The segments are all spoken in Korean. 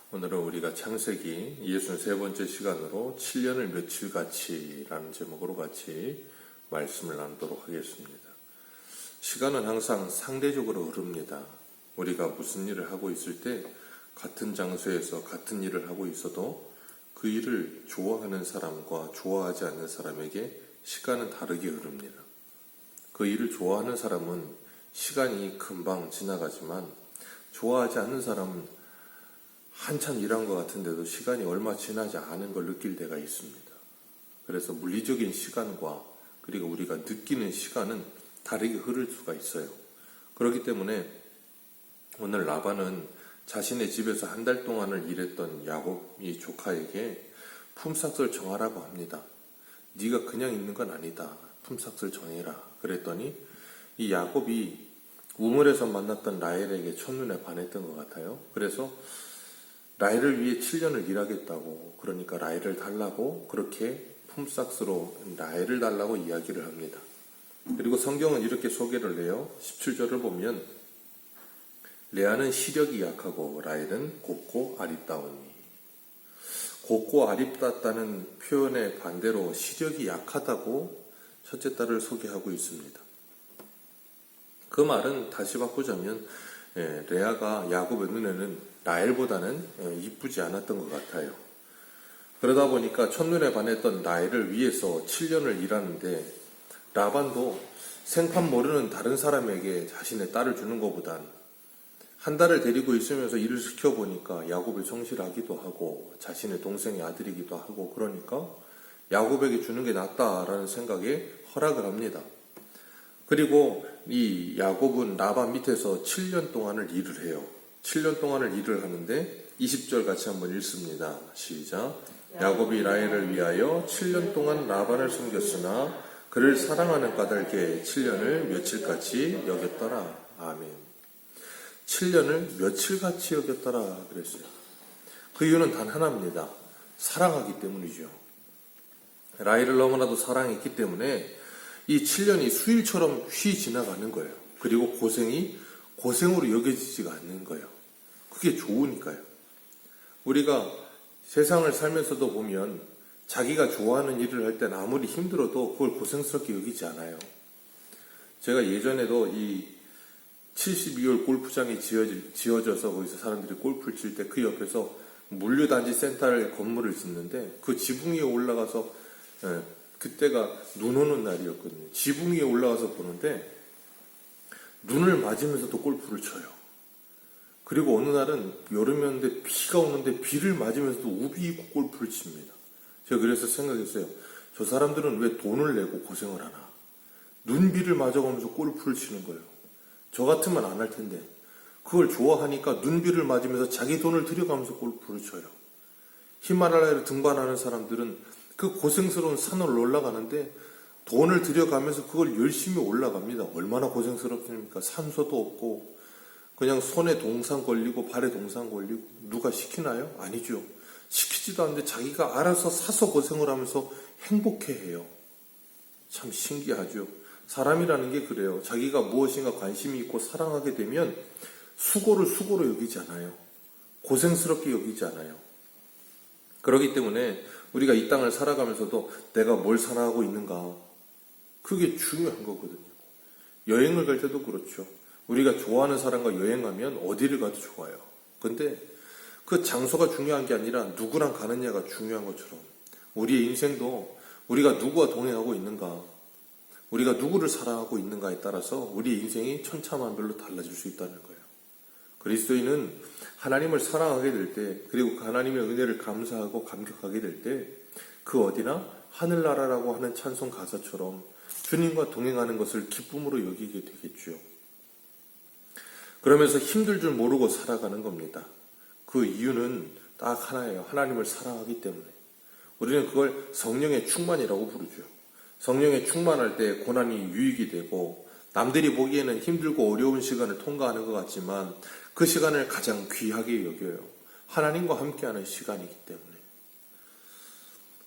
오늘은 우리가 창세기 63번째 시간으로 7년을 며칠같이라는 제목으로 같이 말씀을 나누도록 하겠습니다. 시간은 항상 상대적으로 흐릅니다. 우리가 무슨 일을 하고 있을 때 같은 장소에서 같은 일을 하고 있어도 그 일을 좋아하는 사람과 좋아하지 않는 사람에게 시간은 다르게 흐릅니다. 그 일을 좋아하는 사람은 시간이 금방 지나가지만 좋아하지 않는 사람은 한참 일한 것 같은데도 시간이 얼마 지나지 않은 걸 느낄 때가 있습니다. 그래서 물리적인 시간과 그리고 우리가 느끼는 시간은 다르게 흐를 수가 있어요. 그렇기 때문에 오늘 라반은 자신의 집에서 한 달 동안을 일했던 야곱이 조카에게 품삯을 정하라고 합니다. 네가 그냥 있는 건 아니다. 품삯을 정해라. 그랬더니 이 야곱이 우물에서 만났던 라헬에게 첫눈에 반했던 것 같아요. 그래서 라헬을 위해 7년을 일하겠다고, 그러니까 라헬을 달라고, 그렇게 품삯으로 라헬을 달라고 이야기를 합니다. 그리고 성경은 이렇게 소개를 해요. 17절을 보면 레아는 시력이 약하고 라헬은 곱고 아립다우니, 곱고 아립다다는 표현의 반대로 시력이 약하다고 첫째 딸을 소개하고 있습니다. 그 말은 다시 바꾸자면 레아가 야곱의 눈에는 라헬보다는 이쁘지 않았던 것 같아요. 그러다 보니까 첫눈에 반했던 라헬을 위해서 7년을 일하는데 라반도 생판 모르는 다른 사람에게 자신의 딸을 주는 것보단 한 달을 데리고 있으면서 일을 시켜보니까 야곱이 성실하기도 하고 자신의 동생의 아들이기도 하고 그러니까 야곱에게 주는 게 낫다라는 생각에 허락을 합니다. 그리고 이 야곱은 라반 밑에서 7년 동안을 일을 해요. 7년 동안을 일을 하는데 20절 같이 한번 읽습니다. 시작. 야곱이 라헬을 위하여 7년 동안 라반을 섬겼으나 그를 사랑하는 까닭에 7년을 며칠같이 여겼더라. 아멘. 7년을 며칠같이 여겼더라 그랬어요. 그 이유는 단 하나입니다. 사랑하기 때문이죠. 라헬을 너무나도 사랑했기 때문에 이 7년이 수일처럼 휘 지나가는 거예요. 그리고 고생이 고생으로 여겨지지가 않는 거예요. 그게 좋으니까요. 우리가 세상을 살면서도 보면 자기가 좋아하는 일을 할 땐 아무리 힘들어도 그걸 고생스럽게 여기지 않아요. 제가 예전에도 이 72홀 골프장이 지어져서 거기서 사람들이 골프를 칠 때 그 옆에서 물류단지 센터를 건물을 짓는데 그 지붕 위에 올라가서 그때가 눈 오는 날이었거든요. 지붕 위에 올라가서 보는데 눈을 맞으면서도 골프를 쳐요. 그리고 어느 날은 여름이었는데 비가 오는데 비를 맞으면서도 우비 입고 골프를 칩니다. 제가 그래서 생각했어요. 저 사람들은 왜 돈을 내고 고생을 하나? 눈비를 맞아가면서 골프를 치는 거예요. 저 같으면 안 할 텐데 그걸 좋아하니까 눈비를 맞으면서 자기 돈을 들여가면서 골프를 쳐요. 히말라야를 등반하는 사람들은 그 고생스러운 산을 올라가는데 돈을 들여가면서 그걸 열심히 올라갑니다. 얼마나 고생스럽습니까? 산소도 없고 그냥 손에 동상 걸리고 발에 동상 걸리고 누가 시키나요? 아니죠. 시키지도 않는데 자기가 알아서 사서 고생을 하면서 행복해해요. 참 신기하죠. 사람이라는 게 그래요. 자기가 무엇인가 관심이 있고 사랑하게 되면 수고를 수고로 여기지 않아요. 고생스럽게 여기지 않아요. 그렇기 때문에 우리가 이 땅을 살아가면서도 내가 뭘 사랑하고 있는가, 그게 중요한 거거든요. 여행을 갈 때도 그렇죠. 우리가 좋아하는 사람과 여행하면 어디를 가도 좋아요. 근데 그 장소가 중요한 게 아니라 누구랑 가느냐가 중요한 것처럼 우리의 인생도 우리가 누구와 동행하고 있는가, 우리가 누구를 사랑하고 있는가에 따라서 우리의 인생이 천차만별로 달라질 수 있다는 거예요. 그리스도인은 하나님을 사랑하게 될 때, 그리고 하나님의 은혜를 감사하고 감격하게 될 때 그 어디나 하늘나라라고 하는 찬송 가사처럼 주님과 동행하는 것을 기쁨으로 여기게 되겠죠. 그러면서 힘들 줄 모르고 살아가는 겁니다. 그 이유는 딱 하나예요. 하나님을 사랑하기 때문에. 우리는 그걸 성령의 충만이라고 부르죠. 성령의 충만할 때 고난이 유익이 되고 남들이 보기에는 힘들고 어려운 시간을 통과하는 것 같지만 그 시간을 가장 귀하게 여겨요. 하나님과 함께하는 시간이기 때문에.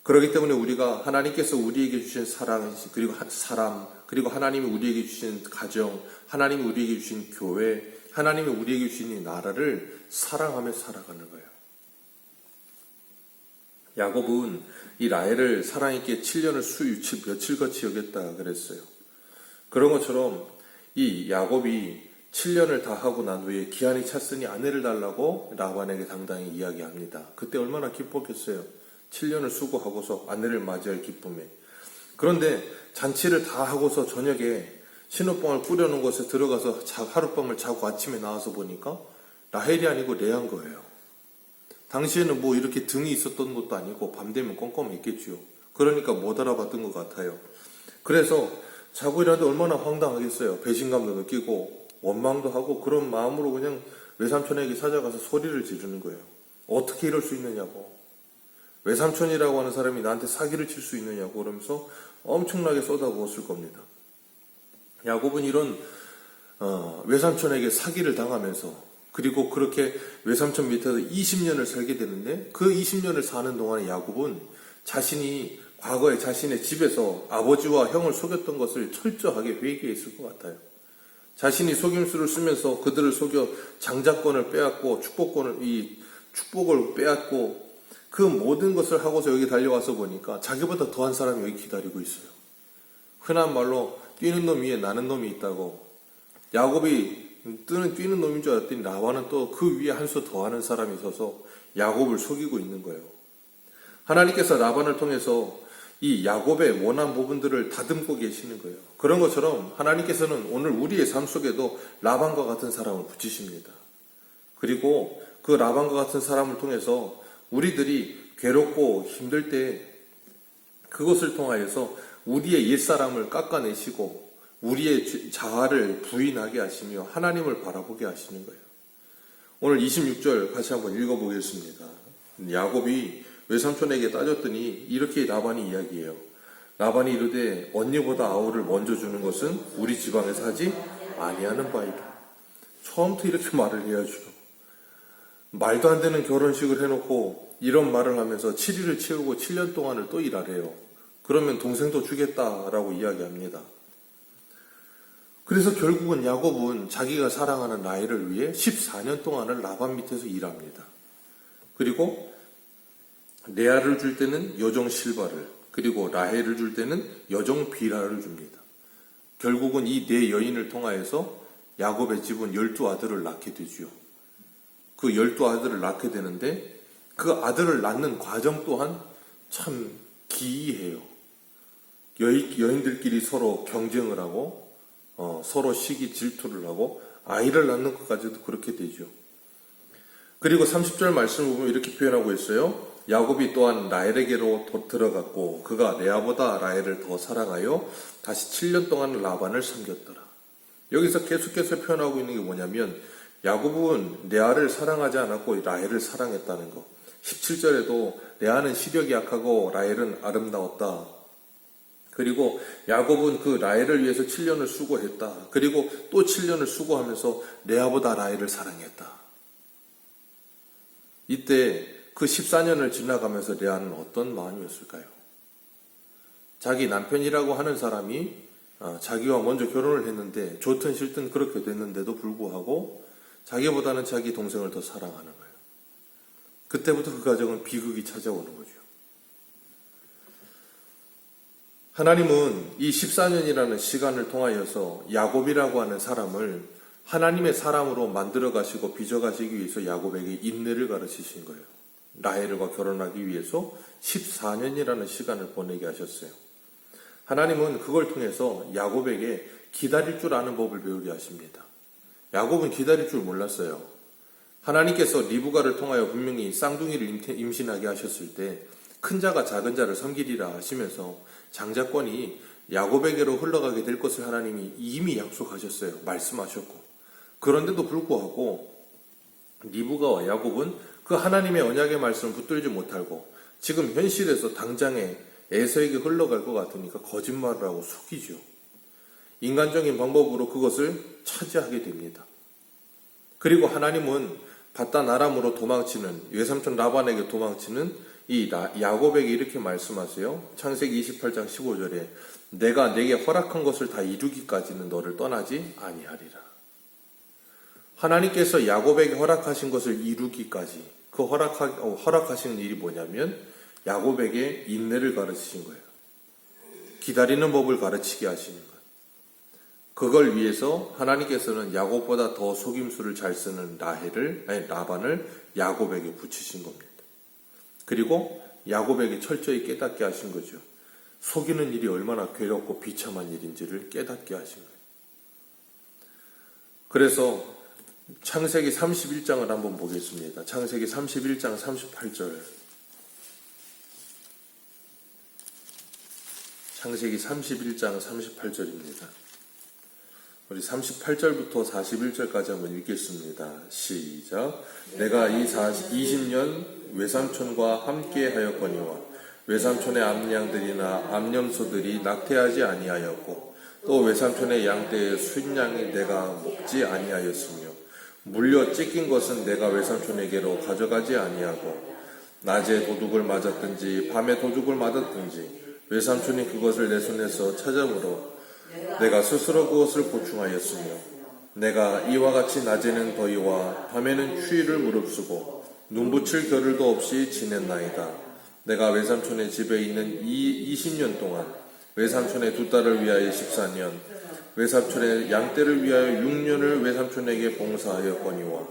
그렇기 때문에 우리가 하나님께서 우리에게 주신 사랑, 그리고 사람, 그리고 하나님이 우리에게 주신 가정, 하나님이 우리에게 주신 교회, 하나님이 우리에게 주신 이 나라를 사랑하며 살아가는 거예요. 야곱은 이 라헬을 사랑있게 7년을 수유치 며칠같이 여겼다 그랬어요. 그런 것처럼 이 야곱이 7년을 다 하고 난 후에 기한이 찼으니 아내를 달라고 라반에게 당당히 이야기합니다. 그때 얼마나 기뻤겠어요. 7년을 수고하고서 아내를 맞이할 기쁨에. 그런데 잔치를 다 하고서 저녁에 신혼방을 꾸려놓은 곳에 들어가서 하룻밤을 자고 아침에 나와서 보니까 라헬이 아니고 레아인 거예요. 당시에는 뭐 이렇게 등이 있었던 것도 아니고 밤 되면 껌껌했겠지요. 그러니까 못 알아봤던 것 같아요. 그래서 자고 일하는데 얼마나 황당하겠어요. 배신감도 느끼고 원망도 하고 그런 마음으로 그냥 외삼촌에게 찾아가서 소리를 지르는 거예요. 어떻게 이럴 수 있느냐고. 외삼촌이라고 하는 사람이 나한테 사기를 칠 수 있느냐고 그러면서 엄청나게 쏟아부었을 겁니다. 야곱은 이런 외삼촌에게 사기를 당하면서 그리고 그렇게 외삼촌 밑에서 20년을 살게 되는데 그 20년을 사는 동안에 야곱은 자신이 과거에 자신의 집에서 아버지와 형을 속였던 것을 철저하게 회개했을 것 같아요. 자신이 속임수를 쓰면서 그들을 속여 장자권을 빼앗고 축복을 빼앗고 그 모든 것을 하고서 여기 달려와서 보니까 자기보다 더한 사람이 여기 기다리고 있어요. 흔한 말로 뛰는 놈 위에 나는 놈이 있다고. 야곱이 뛰는 놈인 줄 알았더니 라반은 또 그 위에 한 수 더하는 사람이 있어서 야곱을 속이고 있는 거예요. 하나님께서 라반을 통해서 이 야곱의 원한 부분들을 다듬고 계시는 거예요. 그런 것처럼 하나님께서는 오늘 우리의 삶 속에도 라반과 같은 사람을 붙이십니다. 그리고 그 라반과 같은 사람을 통해서 우리들이 괴롭고 힘들 때 그것을 통하여서 우리의 옛사람을 깎아내시고 우리의 자아를 부인하게 하시며 하나님을 바라보게 하시는 거예요. 오늘 26절 같이 한번 읽어보겠습니다. 야곱이 외삼촌에게 따졌더니 이렇게 라반이 이야기해요. 라반이 이르되 언니보다 아우를 먼저 주는 것은 우리 지방에서 하지 아니하는 바이다. 처음부터 이렇게 말을 해야죠. 말도 안 되는 결혼식을 해놓고 이런 말을 하면서 7일을 채우고 7년 동안을 또 일하래요. 그러면 동생도 주겠다라고 이야기합니다. 그래서 결국은 야곱은 자기가 사랑하는 라헬을 위해 14년 동안을 라반 밑에서 일합니다. 그리고 레아를 줄 때는 여종 실바를, 그리고 라헬을 줄 때는 여종 빌하를 줍니다. 결국은 이 네 여인을 통하여서 야곱의 집은 12아들을 낳게 되지요. 그 12아들을 낳게 되는데 그 아들을 낳는 과정 또한 참 기이해요. 여인들끼리 서로 경쟁을 하고 서로 시기 질투를 하고 아이를 낳는 것까지도 그렇게 되죠. 그리고 30절 말씀을 보면 이렇게 표현하고 있어요. 야곱이 또한 라헬에게로 들어갔고 그가 레아보다 라헬을 더 사랑하여 다시 7년 동안 라반을 섬겼더라. 여기서 계속해서 표현하고 있는 게 뭐냐면 야곱은 레아를 사랑하지 않았고 라헬을 사랑했다는 거. 17절에도 레아는 시력이 약하고 라헬은 아름다웠다. 그리고 야곱은 그 라헬을 위해서 7년을 수고했다. 그리고 또 7년을 수고하면서 레아보다 라헬을 사랑했다. 이때 그 14년을 지나가면서 레아는 어떤 마음이었을까요? 자기 남편이라고 하는 사람이 자기와 먼저 결혼을 했는데 좋든 싫든 그렇게 됐는데도 불구하고 자기보다는 자기 동생을 더 사랑하는 거예요. 그때부터 그 가정은 비극이 찾아오는 거죠. 하나님은 이 14년이라는 시간을 통하여서 야곱이라고 하는 사람을 하나님의 사람으로 만들어 가시고 빚어 가시기 위해서 야곱에게 인내를 가르치신 거예요. 라헬과 결혼하기 위해서 14년이라는 시간을 보내게 하셨어요. 하나님은 그걸 통해서 야곱에게 기다릴 줄 아는 법을 배우게 하십니다. 야곱은 기다릴 줄 몰랐어요. 하나님께서 리브가를 통하여 분명히 쌍둥이를 임신하게 하셨을 때 큰 자가 작은 자를 섬기리라 하시면서 장자권이 야곱에게로 흘러가게 될 것을 하나님이 이미 약속하셨어요. 말씀하셨고. 그런데도 불구하고 리브가와 야곱은 그 하나님의 언약의 말씀을 붙들지 못하고 지금 현실에서 당장에 에서에게 흘러갈 것 같으니까 거짓말을 하고 속이죠. 인간적인 방법으로 그것을 차지하게 됩니다. 그리고 하나님은 바단 아람으로 도망치는 외삼촌 라반에게 도망치는 이 야곱에게 이렇게 말씀하세요. 창세기 28장 15절에 내가 내게 허락한 것을 다 이루기까지는 너를 떠나지 아니하리라. 하나님께서 야곱에게 허락하신 것을 이루기까지 그 허락하시는 일이 뭐냐면 야곱에게 인내를 가르치신 거예요. 기다리는 법을 가르치게 하시는 거예요. 그걸 위해서 하나님께서는 야곱보다 더 속임수를 잘 쓰는 라반을 야곱에게 붙이신 겁니다. 그리고 야곱에게 철저히 깨닫게 하신 거죠. 속이는 일이 얼마나 괴롭고 비참한 일인지를 깨닫게 하신 거예요. 그래서 창세기 31장을 한번 보겠습니다. 창세기 31장 38절. 창세기 31장 38절입니다. 우리 38절부터 41절까지 한번 읽겠습니다. 시작. 내가 이 20년 외삼촌과 함께 하였거니와 외삼촌의 암양들이나 암염소들이 낙태하지 아니하였고 또 외삼촌의 양떼의 순양이 내가 먹지 아니하였으며 물려 찢긴 것은 내가 외삼촌에게로 가져가지 아니하고 낮에 도둑을 맞았든지 밤에 도둑을 맞았든지 외삼촌이 그것을 내 손에서 찾아므로 내가 스스로 그것을 보충하였으며 내가 이와 같이 낮에는 더위와 밤에는 추위를 무릅쓰고 눈붙일 겨를도 없이 지냈나이다. 내가 외삼촌의 집에 있는 이 20년 동안 외삼촌의 두 딸을 위하여 14년 외삼촌의 양떼를 위하여 6년을 외삼촌에게 봉사하였거니와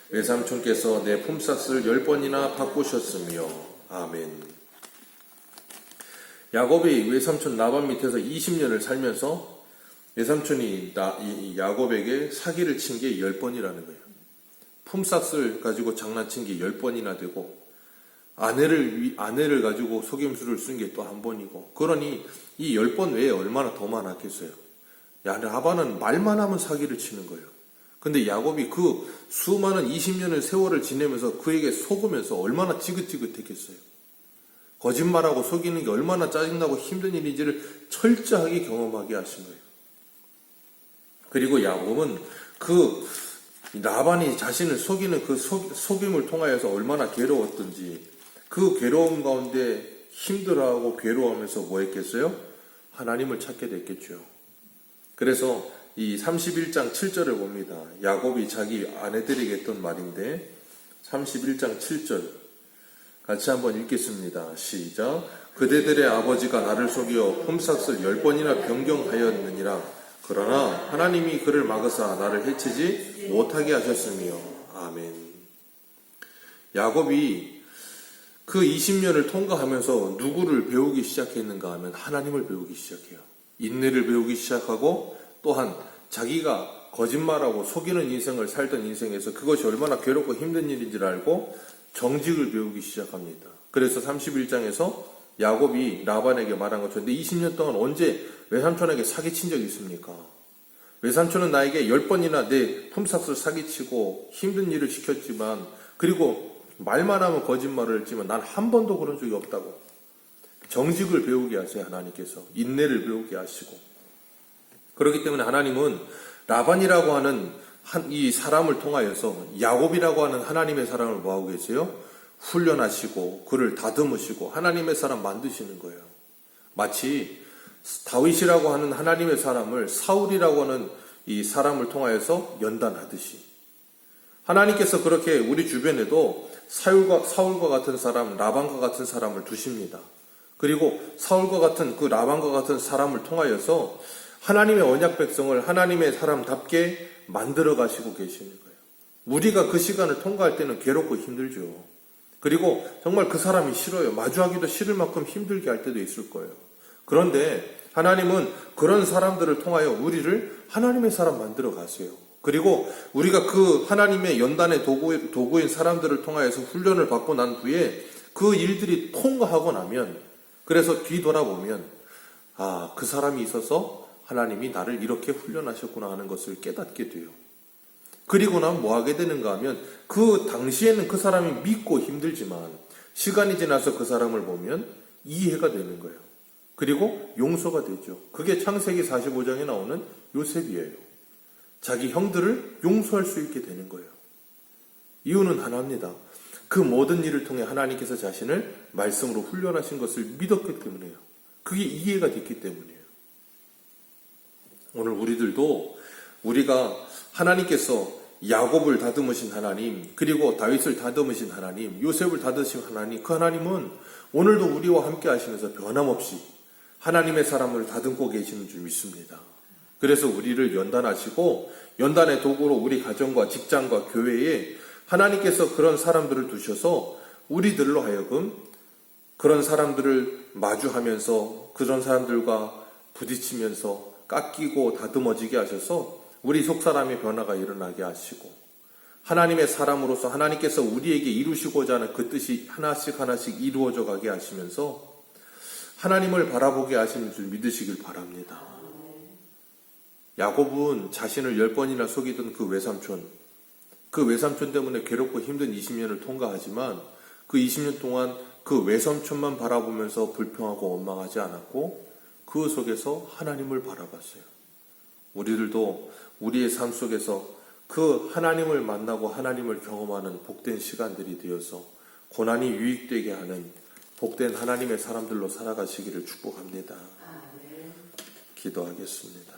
외삼촌께서 내 품삯을 10번이나 바꾸셨으며 아멘. 야곱이 외삼촌 라반 밑에서 20년을 살면서 외삼촌이 야곱에게 사기를 친 게 10번이라는 거예요. 품삯을 가지고 장난친 게 10번이나 되고 아내를 가지고 속임수를 쓴 게 또 한 번이고 그러니 이 10번 외에 얼마나 더 많았겠어요. 라반은 말만 하면 사기를 치는 거예요. 근데 야곱이 그 수많은 20년의 세월을 지내면서 그에게 속으면서 얼마나 지긋지긋했겠어요. 거짓말하고 속이는 게 얼마나 짜증나고 힘든 일인지를 철저하게 경험하게 하신 거예요. 그리고 야곱은 그 라반이 자신을 속이는 그 속임을 통하여서 얼마나 괴로웠던지 그 괴로움 가운데 힘들어하고 괴로워하면서 뭐 했겠어요? 하나님을 찾게 됐겠죠. 그래서 이 31장 7절을 봅니다. 야곱이 자기 아내들에게 했던 말인데 31장 7절 같이 한번 읽겠습니다. 시작. 그대들의 아버지가 나를 속여 품삯을 10번이나 변경하였느니라. 그러나 하나님이 그를 막으사 나를 해치지 못하게 하셨으며 아멘. 야곱이 그 20년을 통과하면서 누구를 배우기 시작했는가 하면 하나님을 배우기 시작해요. 인내를 배우기 시작하고 또한 자기가 거짓말하고 속이는 인생을 살던 인생에서 그것이 얼마나 괴롭고 힘든 일인지를 알고 정직을 배우기 시작합니다. 그래서 31장에서 야곱이 라반에게 말한 것처럼 20년 동안 언제 외삼촌에게 사기친 적이 있습니까? 외삼촌은 나에게 10번이나 내 품삯을 사기치고 힘든 일을 시켰지만 그리고 말만 하면 거짓말을 했지만 난 한 번도 그런 적이 없다고. 정직을 배우게 하세요. 하나님께서 인내를 배우게 하시고 그렇기 때문에 하나님은 라반이라고 하는 이 사람을 통하여서 야곱이라고 하는 하나님의 사람을 뭐하고 계세요? 훈련하시고 그를 다듬으시고 하나님의 사람 만드시는 거예요. 마치 다윗이라고 하는 하나님의 사람을 사울이라고 하는 이 사람을 통하여서 연단하듯이 하나님께서 그렇게 우리 주변에도 사울과 같은 사람, 라반과 같은 사람을 두십니다. 그리고 사울과 같은 그 라반과 같은 사람을 통하여서 하나님의 언약 백성을 하나님의 사람답게 만들어 가시고 계시는 거예요. 우리가 그 시간을 통과할 때는 괴롭고 힘들죠. 그리고 정말 그 사람이 싫어요. 마주하기도 싫을 만큼 힘들게 할 때도 있을 거예요. 그런데 하나님은 그런 사람들을 통하여 우리를 하나님의 사람 만들어 가세요. 그리고 우리가 그 하나님의 연단의 도구인 사람들을 통하여서 훈련을 받고 난 후에 그 일들이 통과하고 나면 그래서 뒤돌아보면 그 사람이 있어서 하나님이 나를 이렇게 훈련하셨구나 하는 것을 깨닫게 돼요. 그리고 나면 뭐 하게 되는가 하면 그 당시에는 그 사람이 믿고 힘들지만 시간이 지나서 그 사람을 보면 이해가 되는 거예요. 그리고 용서가 되죠. 그게 창세기 45장에 나오는 요셉이에요. 자기 형들을 용서할 수 있게 되는 거예요. 이유는 하나입니다. 그 모든 일을 통해 하나님께서 자신을 말씀으로 훈련하신 것을 믿었기 때문에요. 그게 이해가 됐기 때문이에요. 오늘 우리들도 우리가 하나님께서 야곱을 다듬으신 하나님, 그리고 다윗을 다듬으신 하나님, 요셉을 다듬으신 하나님, 그 하나님은 오늘도 우리와 함께 하시면서 변함없이 하나님의 사람을 다듬고 계시는 줄 믿습니다. 그래서 우리를 연단하시고 연단의 도구로 우리 가정과 직장과 교회에 하나님께서 그런 사람들을 두셔서 우리들로 하여금 그런 사람들을 마주하면서 그런 사람들과 부딪히면서 깎이고 다듬어지게 하셔서 우리 속사람의 변화가 일어나게 하시고 하나님의 사람으로서 하나님께서 우리에게 이루시고자 하는 그 뜻이 하나씩 하나씩 이루어져 가게 하시면서 하나님을 바라보게 하시는 줄 믿으시길 바랍니다. 야곱은 자신을 10번이나 속이던 그 외삼촌 때문에 괴롭고 힘든 20년을 통과하지만 그 20년 동안 그 외삼촌만 바라보면서 불평하고 원망하지 않았고 그 속에서 하나님을 바라봤어요. 우리들도 우리의 삶 속에서 그 하나님을 만나고 하나님을 경험하는 복된 시간들이 되어서 고난이 유익되게 하는 복된 하나님의 사람들로 살아가시기를 축복합니다. 기도하겠습니다.